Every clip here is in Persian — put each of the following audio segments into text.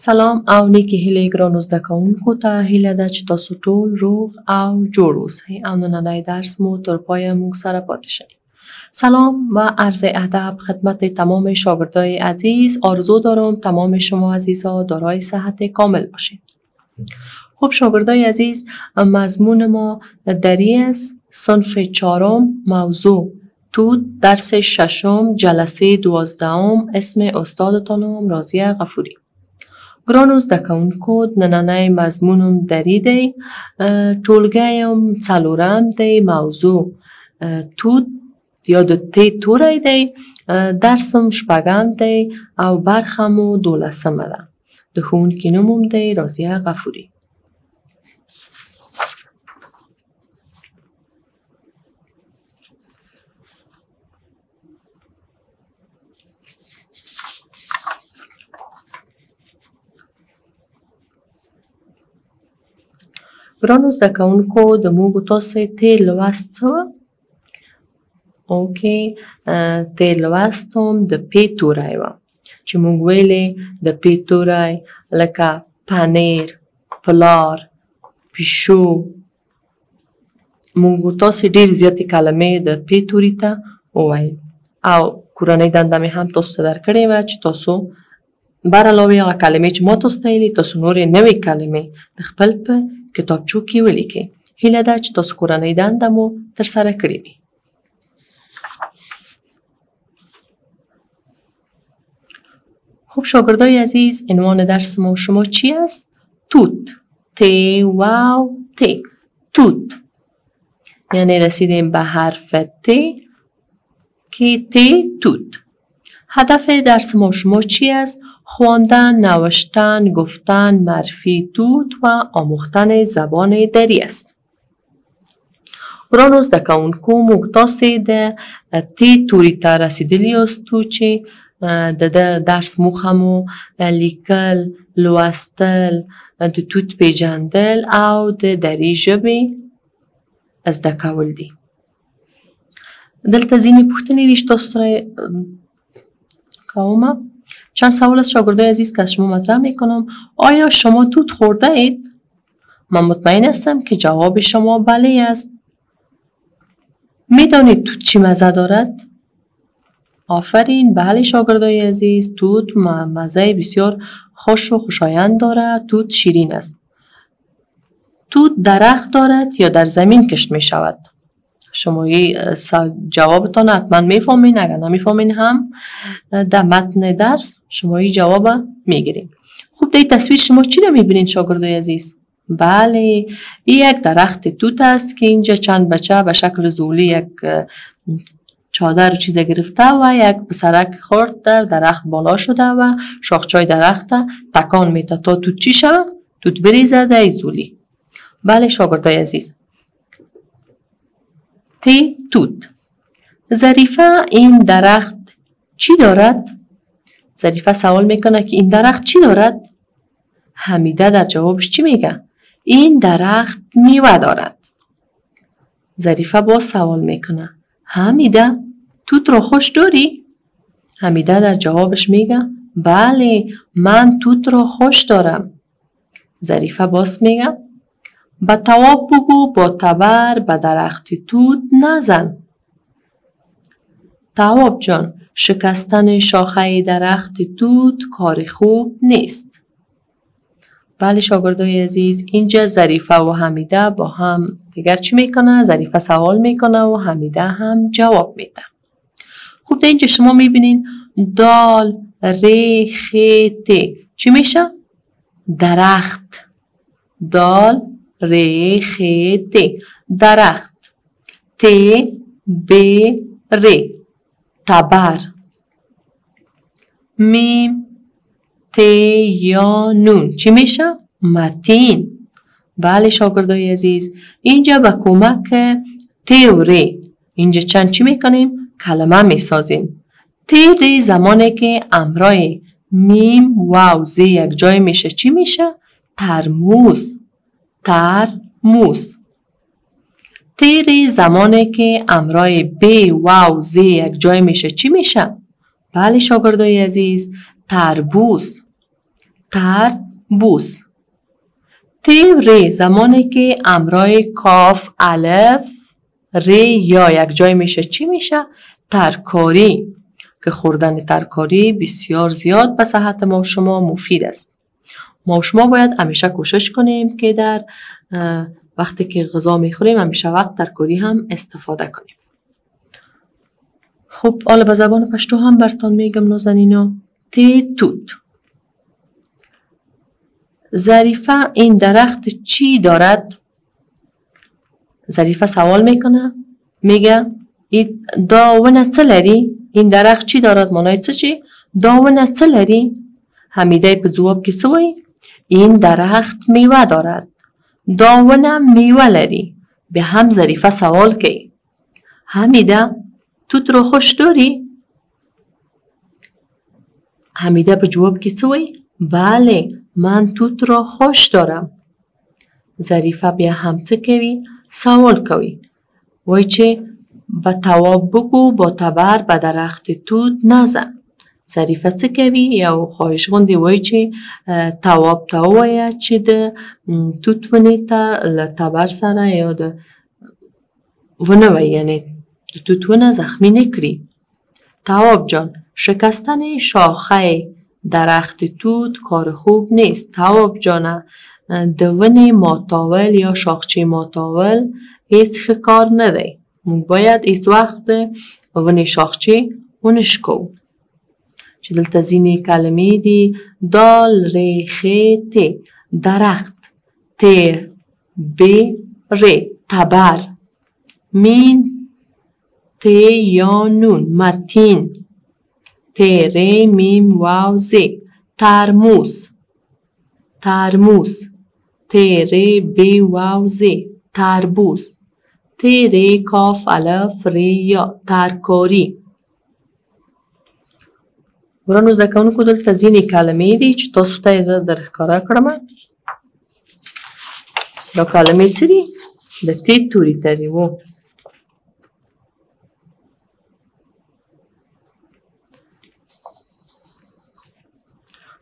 سلام او نیکی هیله ګرانو زده کوونکو ته هیله ده چې تاسو ټول روغ او جوړ اوسئ او نننی درس مو تر پایه موږ سره پاتې شئ. سلام و عرض ادب خدمت تمام شاگردای عزیز. آرزو دارم تمام شما عزیزا دارای صحت کامل باشید. خب شاگردای عزیز، مضمون ما دری است. صنف چهارم، موضوع تود، درس ششم، جلسه 12م. اسم استادتانم راضیه غفوری. ګرانو زده کوونکو، نننی مضمونم دری دی. ټولګیم څلورم دی. موضوع تود یا د تی توری دی. درسم شپږم دی او برخه مو 12مه ده. د ښوونکي نومم دی راضیه غفوری. ګرانو زده کوونکو، د موږ تاسو ته لوست څه وه؟ اوکې، ته لوستم د پی توری وه چې موږ ویلې د پی توری لکه پنیر، پلار، پیشو. موږ تاسو ډېر زیاتې کلمې د پی توري ته وویل او کورنۍ دنده مې هم تاسو ته درکړې وه چې تاسو بر علاوه هغه کلمې چې ما تاسو ته ویلې، تاسو نورې نوې کلمې د خپل په کتابچو کې ولیکئ. هیله ده چې تاسو کورنۍ دنده مو ترسره کړې وي. خب شاگردای عزیز، عنوان درس ما شما چی است؟ توت. ت واو ت. توت. یعنی رسیدیم به حرف ت که ت توت. هدف درس ما شما چی است؟ خواندن، نوشتن، گفتن معرفی توت و آموختن زبان دری است. ګرانو زده کوونکو، موږ تاسې د ت توري ته رسیدلي یاستو چې د درس موخه مو لیکل، لوستل، د توت پیژندل او د دری ژبې زده کول دي. دلته ځینې پوښتنې دي چې تاسو سره کومه. چند سوال از شاگردای عزیز که از شما مطرح میکنم. آیا شما توت خورده اید؟ من مطمئن هستم که جواب شما بله است. میدانید توت چی مزه دارد؟ آفرین، بله شاگردای عزیز، توت مزه بسیار خوش و خوشایند دارد. توت شیرین است. توت درخت دارد یا در زمین کشت می شود؟ شما جوابتان حتما میفهمین. اگر نمیفهمین هم در متن درس شما جواب میگیرین. خوب، در تصویر شما چی رو میبینین شاگردای عزیز؟ بله، یک درخت توت است که اینجا چند بچه به شکل زولی یک چادر و چیز گرفته و یک پسرک خورد در درخت بالا شده و شاخچای درخت تکان میده تا توت چی شود؟ توت بریزه در زولی. بله شاگردای عزیز، ت توت. ظریفه این درخت چی دارد؟ ظریفه سوال میکنه که این درخت چی دارد؟ حمیده در جوابش چی میگه؟ این درخت میوه دارد. ظریفه باز سوال میکنه حمیده توت را خوش داری؟ حمیده در جوابش میگه بله، من توت را خوش دارم. ظریفه باز میگه به تواب بگو با تبر به درخت توت نزن. تواب جان، شکستن شاخه درخت توت کار خوب نیست. بله شاگردای عزیز، اینجا ظریفه و حمیده با هم دیگر چی میکنه؟ ظریفه سوال میکنه و حمیده هم جواب میده. خوب، در اینجا شما میبینین دال، ری، خی، ت چی میشه؟ درخت. دال، ری، خی، ت درخت. ت، ب، ر تبر. میم، ت یا نون چی میشه؟ متین. بله شاگردای عزیز، اینجا به کمک ت و ر اینجا چند چی میکنیم؟ کلمه میسازیم. ت ر زمانی که امرای میم واو ز یک جای میشه چی میشه؟ ترموز. ترموز. ت ر زمانی که امرای ب واو ز یک جای میشه چی میشه؟ بله شاگردای عزیز، تربوز. تربوز. ت ر زمانی که امرای کاف الف ر یا یک جای میشه چی میشه؟ ترکاری، که خوردن ترکاری بسیار زیاد به صحت ما و شما مفید است. ما و شما باید همیشه کوشش کنیم که در وقتی که غذا میخوریم همیشه وقت ترکاری هم استفاده کنیم. خب حالا به زبان پشتو هم برتان میگم نازنینا. ت توت. ظریفه این درخت چی دارد؟ ظریفه سوال میکنه، میگه این داونه چه لري؟ این درخت چی دارد؟ معنای چی؟ داونه چه لري؟ حمیده په جواب کې څه وایي؟ این درخت میوه دارد. داونه میوه لري. به هم ظریفه سوال کوي، حمیده توت رو خوش داری؟ حمیده په جواب کې څه وایي؟ بله من توت را خوش دارم. ظریفه بیا هم څه کوي؟ سوال کوي، وای چې به تواب بگو با تبر به درخت توت نزن. ظریفه څه کوي؟ یو خواهش غوندې وای چې تواب ته ووایه چې د توت ونې ته له تبر سره یا د ونه وایي، یعنی د توت ونه زخمی نکړي. تواب جان شکستن شاخه درخت توت کار خوب نیست. تواب جان د ونې ماتول یا شاخچه ماتول هیڅ ښه کار نه دی. موږ باید هیڅ وخت د ونې شاخچې ونشکو. چې دلته ځینې کلمې دي: دال ر خ ت درخت، ت ب ر تبر، مین ت یا نون متین، ت ر میم واو ز ترموز، ترموز، ت ر ب واو ز تربوز، ت ر کاف الف ر یا ترکاری. ورانو زده کوونکو دلته ځینې کلمې دي چې تاسو ته یې زه در ښکاره کړم. دا کلمې څه دي؟ د ت توري ته دي.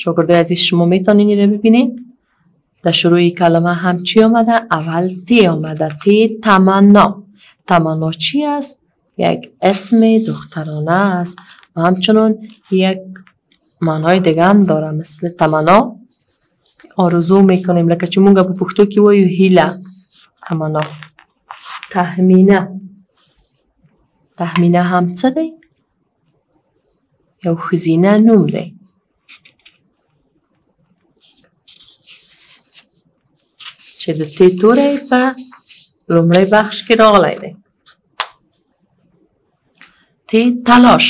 شاگردای عزیز شما میتونین این رو ببینید. در شروع کلمه هم چی آمده؟ اول ت آمده. ت تمنا. تمنا چی است؟ یک اسم دخترانه است و همچنان یک معنای دیگه هم داره. مثل تمنا آرزو میکنیم، لکه چی مونگا په پښتو کې وایو هیله. تمنا. تهمینه. تهمینه هم څه دی؟ یو ښځینه نوم دی. چې د ت توری په لومړی بخش کې راغلی دی. ت تلاش.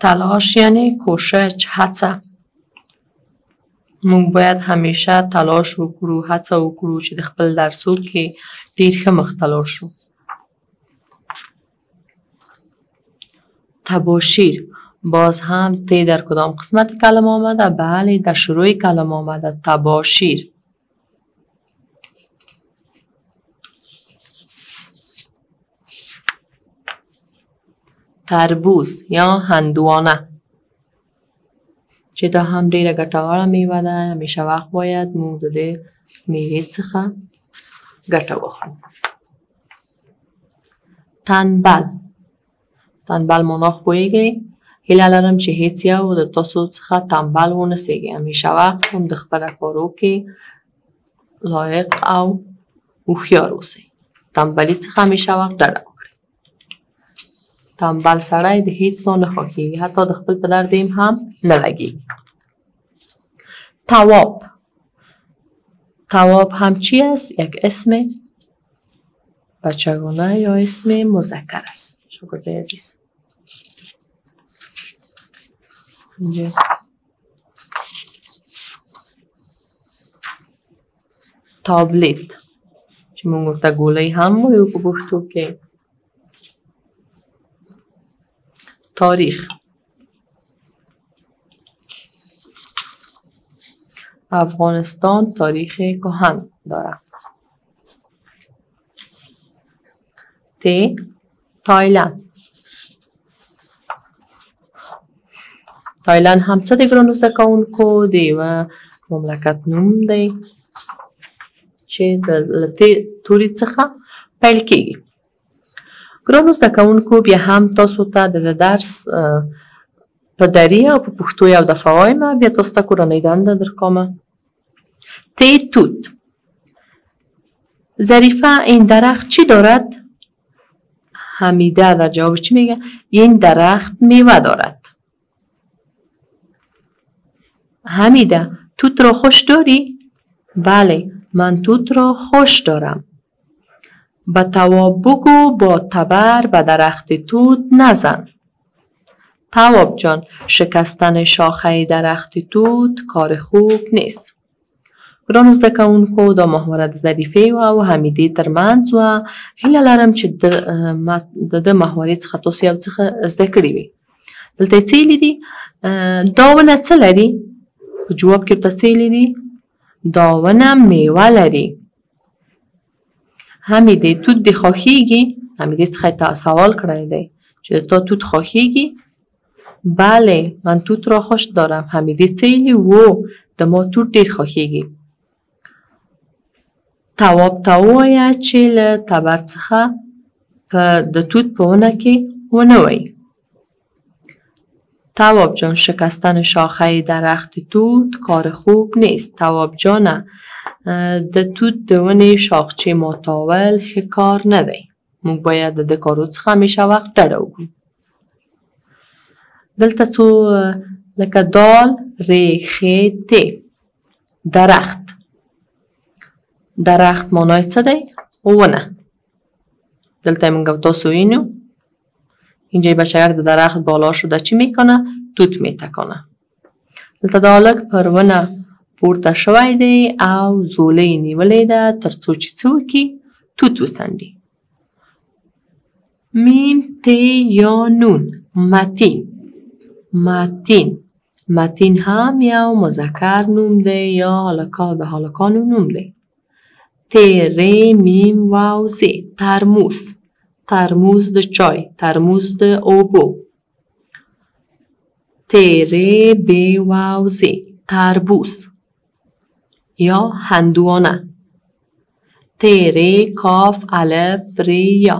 تلاش یعنی کوشش، هڅه. موږ باید همیشه تلاش وکړو، هڅه وکړو چې د خپل درسو کې ډیر ښه مخته لاړ شو. تباشیر. باز هم ت در کدام قسمت کلمه آمده؟ بله در شروع کلمه آمده. تباشیر. تربوز یا هندوانه، چې دا هم ډیره ګټوره میوه ده. همیشه وخت باید موږ د دې میوې څخه ګټه واخلو. تنبل. تنبل معنا خو پوهیږئ. هیله لرم چې هیڅ یو د تاسو څخه تنبل ونسیږي. همیشه وخت هم د خپله کارو کې لایق او هوښیار اوسئ. تنبلي څخه همیشه وخت ډډه وکړئ. تنبل سړی د هیڅ څه نه خوښیږي، حتی د خپل په درد هم نه لګیږي. تواب. تواب هم چی است؟ یک اسم بچگانه یا اسم مذکر است. شاگردای عزیز اینجا تابلت چې موږ ورته ګولۍ هم وایو په پښتو کې. تاریخ. افغانستان تاریخ کهن دارد. ت تایلند. تایلند هم څه دی ګرانو زده کوونکو د یوه مملکت نوم دی چې له دې توري څخه پیل کیږي. ګرانو زده کوونکو بیا هم تاسو ته د درس په دری او په پښتو یو دفعه وایم، بیا تاسو ته کورنۍ دنده درکامه. ته توت. ظریفه این درخت چی دارد؟ حمیده در جواب چی میگه؟ این درخت میوه دارد. حمیده توت را خوش داری؟ بله من توت را خوش دارم. به تواب بگو با تبر به درخت توت نزن. تواب جان شکستن شاخه درخت توت کار خوب نیست. ګرانو زده کوونکو دا محاوره د ظریفې او حمیدې ترمنځ وه. هیله لرم چې د ده محاورې څخه تاسو یو څه زده کړي وي. دلته یې څه ویلي دي؟ دا ونه څه لري؟ په جواب کې ورته څه ویلي دي؟ دا ونه میوه لري. حمیدې توت دې خوښیږي؟ حمیدې څخه یې سوال کړی دی چې تا توت خوښیږي؟ بله من توت را خوش دارم. حمیدې څه ویلي؟ و د ما توت ډېر خوښیږي. تواب ته ووایه چې له تبر څخه د توت په ونه کې ونه وایي. تواب جان شکستن شاخه درخت توت کار خوب نیست. تواب جانه د توت د ونې شاخچې ماتول ښه کار نه دی. موږ باید د ده کارو څخه همیشه وخت ډډه وکړو. دلته څو لکه دال ری خې ته درخت. درخت معنای څه دی؟ ونه. دلته موږ تاسو وینو اینجا بشر د درخت بالا شده چی میکنه؟ توت میتکانه. دلته دا هلک پر ونه پورته شوی دی او زوله یې نیولې ده تر څو چې څه وکړي؟ توت وسنډي. میم ت یا نون متین. متین. متین هم یو مذکر نوم دی یا د هلکانو نوم دی. ت ر میم واو ز ترموز. ترموز د چای. ترموز د اوبو. ت ر ب واو ز تربوز یا هندوانه. ت ر کاف الف ر یا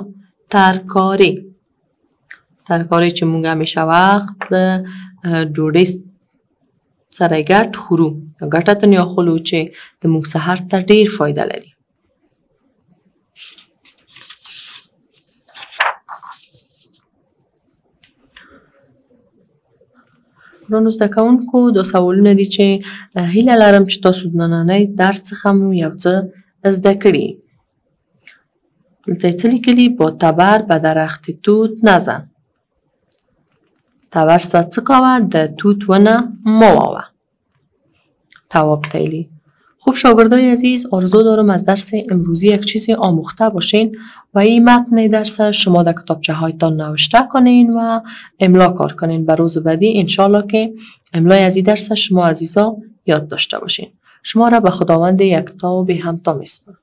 ترکاری. ترکاری چې مونږ همیشه وخت ډوډۍ سره ګډ خورو یا ګټه تنې اخلو چې د مونږ سحر ته ډېر فایده لري. ګرانو زده کوونکو دا سوالونه دي چې هیله لرم چې تاسو د نننۍ درس څخه مو یو څه زده کړي. دلته یې څه لیکلي؟ با تبر به درخت توت نزن. تبر سره څه کوه؟ د توت ونه مه واوه. تواب تیلی. خوب شاگردای عزیز، آرزو دارم از درس امروزی یک چیزی آموخته باشین و این متن درس شما در کتابچه هایتان نوشته کنین و املا کار کنین. بر روز بعدی انشالله که املای از این درس شما عزیزا یاد داشته باشین. شما را به خداوند یکتا و به همتا میسپارم.